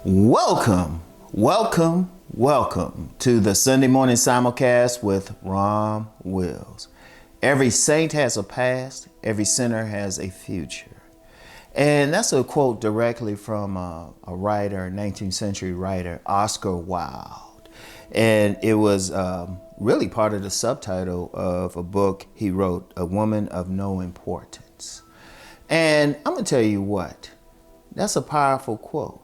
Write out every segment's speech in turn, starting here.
Welcome to the Sunday morning simulcast with Rom Wills. Every saint has a past, every sinner has a future. And that's a quote directly from a writer, 19th century writer, Oscar Wilde. And it was really part of the subtitle of a book he wrote, A Woman of No Importance. And I'm going to tell you what, that's a powerful quote.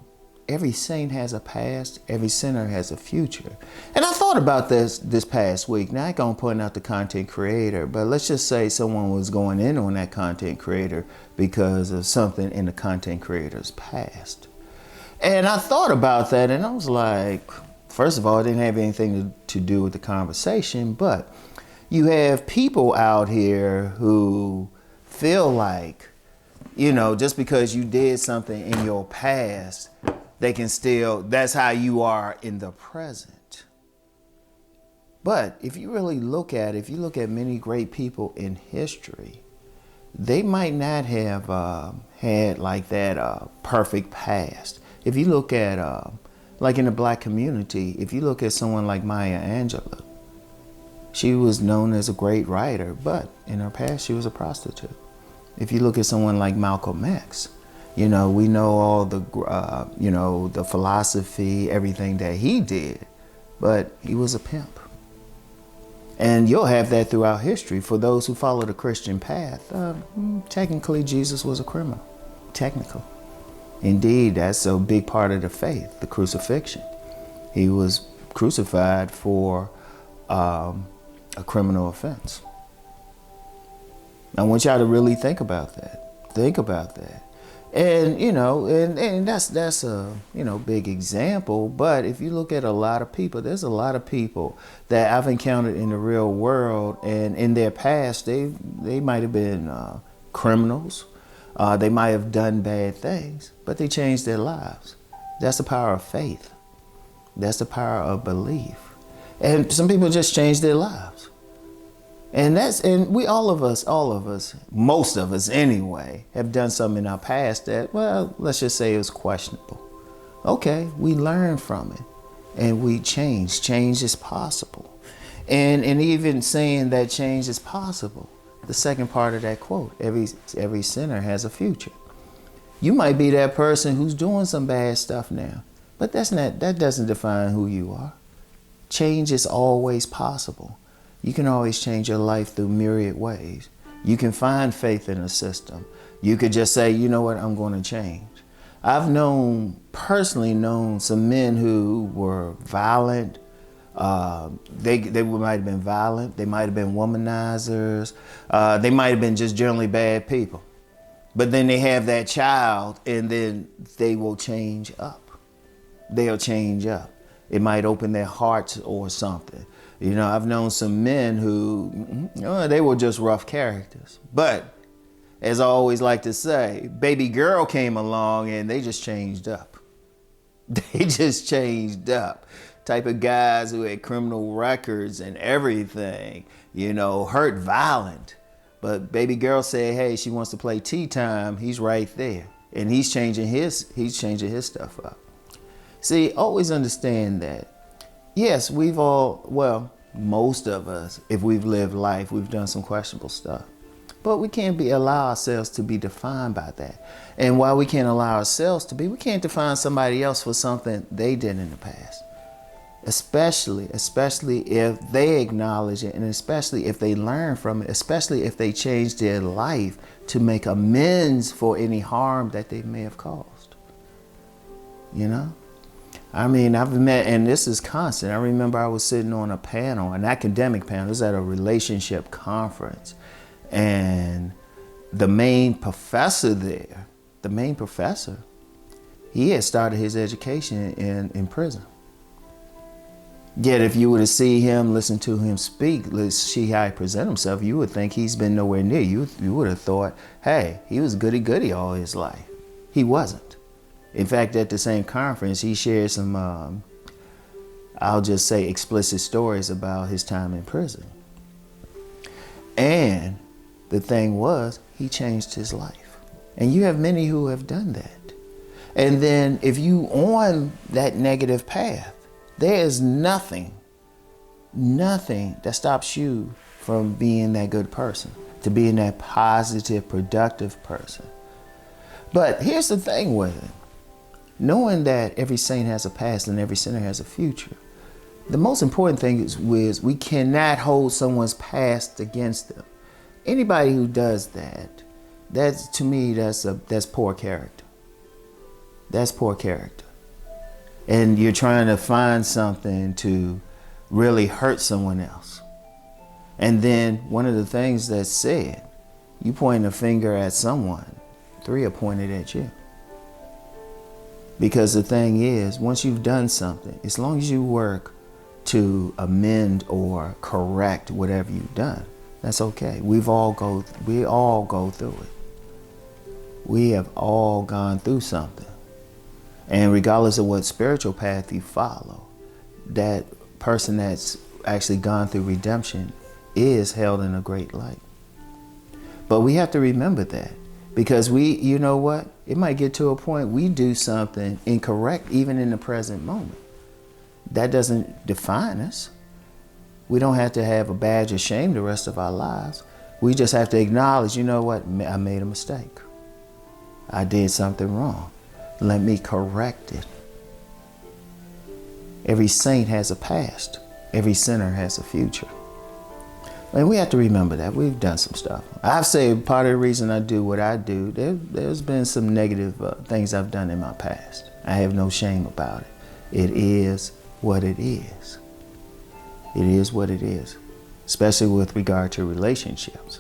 Every saint has a past, every sinner has a future. And I thought about this past week. Now I ain't gonna point out the content creator, but let's just say someone was going in on that content creator because of something in the content creator's past. And I thought about that and I was like, first of all, it didn't have anything to do with the conversation, but you have people out here who feel like, you know, just because you did something in your past, they can still, that's how you are in the present. But if you really look at it, if you look at many great people in history, they might not have had like that perfect past. If you look at, like in the black community, if you look at someone like Maya Angelou, she was known as a great writer, but in her past she was a prostitute. If you look at someone like Malcolm X, you know, we know all the, the philosophy, everything that he did, but he was a pimp. And you'll have that throughout history. For those who follow the Christian path, technically Jesus was a criminal, technically. Indeed, that's a big part of the faith, the crucifixion. He was crucified for a criminal offense. I want y'all to really think about that. Think about that. And, you know, and that's a, big example. But if you look at a lot of people, there's a lot of people that I've encountered in the real world, and in their past, they might have been criminals. They might have done bad things, but they changed their lives. That's the power of faith. That's the power of belief. And some people just changed their lives. And we, all of us, most of us anyway, have done something in our past that, well, let's just say it was questionable. Okay, we learn from it and we change. Change is possible. And even saying that change is possible, the second part of that quote, every sinner has a future. You might be that person who's doing some bad stuff now, but that doesn't define who you are. Change is always possible. You can always change your life through myriad ways. You can find faith in a system. You could just say, you know what, I'm going to change. I've personally known some men who were violent. They might have been violent. They might have been womanizers. They might have been just generally bad people. But then they have that child and then they will change up. They'll change up. It might open their hearts or something. You know, I've known some men who, they were just rough characters. But as I always like to say, baby girl came along and they just changed up. They just changed up. Type of guys who had criminal records and everything, hurt violent. But baby girl said, hey, she wants to play tea time. He's right there. And he's changing his stuff up. See, always understand that. Yes, most of us, if we've lived life, we've done some questionable stuff. But we can't allow ourselves to be defined by that. And while we can't allow ourselves to be, we can't define somebody else for something they did in the past. Especially if they acknowledge it, and especially if they learn from it, especially if they change their life to make amends for any harm that they may have caused. I mean, I've met, and this is constant. I remember I was sitting on a panel, an academic panel. It was at a relationship conference. And the main professor there, he had started his education in prison. Yet if you were to see him, listen to him speak, see how he present himself, you would think he's been nowhere near. You would have thought, hey, he was goody-goody all his life. He wasn't. In fact, at the same conference, he shared some, I'll just say, explicit stories about his time in prison. And the thing was, he changed his life. And you have many who have done that. And then if you on that negative path, there is nothing that stops you from being that good person, to being that positive, productive person. But here's the thing with it. Knowing that every saint has a past and every sinner has a future, the most important thing is we cannot hold someone's past against them. Anybody who does that, to me, that's poor character. That's poor character. And you're trying to find something to really hurt someone else. And then one of the things that's said, you point a finger at someone, 3 are pointed at you. Because the thing is, once you've done something, as long as you work to amend or correct whatever you've done, that's okay. We all go through it. We have all gone through something. And regardless of what spiritual path you follow, that person that's actually gone through redemption is held in a great light. But we have to remember that, because you know what? It might get to a point we do something incorrect even in the present moment. That doesn't define us. We don't have to have a badge of shame the rest of our lives. We just have to acknowledge, you know what? I made a mistake. I did something wrong. Let me correct it. Every saint has a past. Every sinner has a future. And we have to remember that. We've done some stuff. I've said part of the reason I do what I do, there's been some negative things I've done in my past. I have no shame about it. It is what it is. It is what it is, especially with regard to relationships.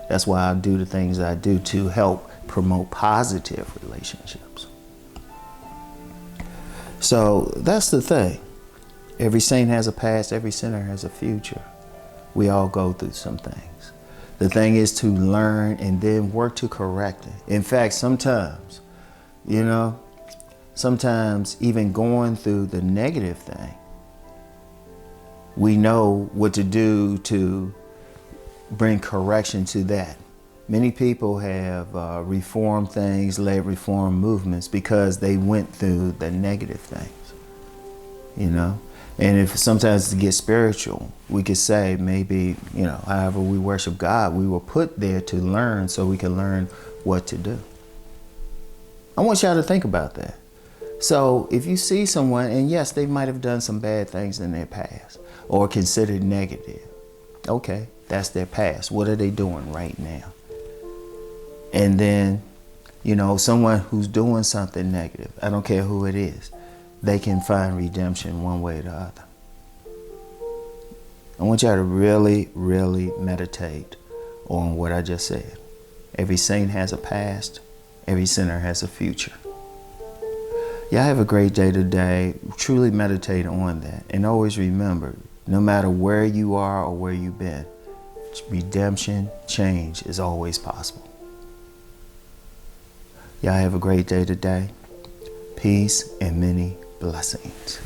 That's why I do the things I do to help promote positive relationships. So that's the thing. Every saint has a past, every sinner has a future. We all go through some things. The thing is to learn and then work to correct it. In fact, sometimes even going through the negative thing, we know what to do to bring correction to that. Many people have reformed things, led reform movements because they went through the negative things, And if sometimes to get spiritual, we could say maybe, however we worship God, we were put there to learn so we can learn what to do. I want y'all to think about that. So if you see someone, and yes, they might have done some bad things in their past or considered negative. Okay, that's their past. What are they doing right now? And then, someone who's doing something negative, I don't care who it is, they can find redemption one way or the other. I want y'all to really, really meditate on what I just said. Every saint has a past. Every sinner has a future. Y'all have a great day today. Truly meditate on that. And always remember, no matter where you are or where you've been, redemption, change is always possible. Y'all have a great day today. Peace and many blessings.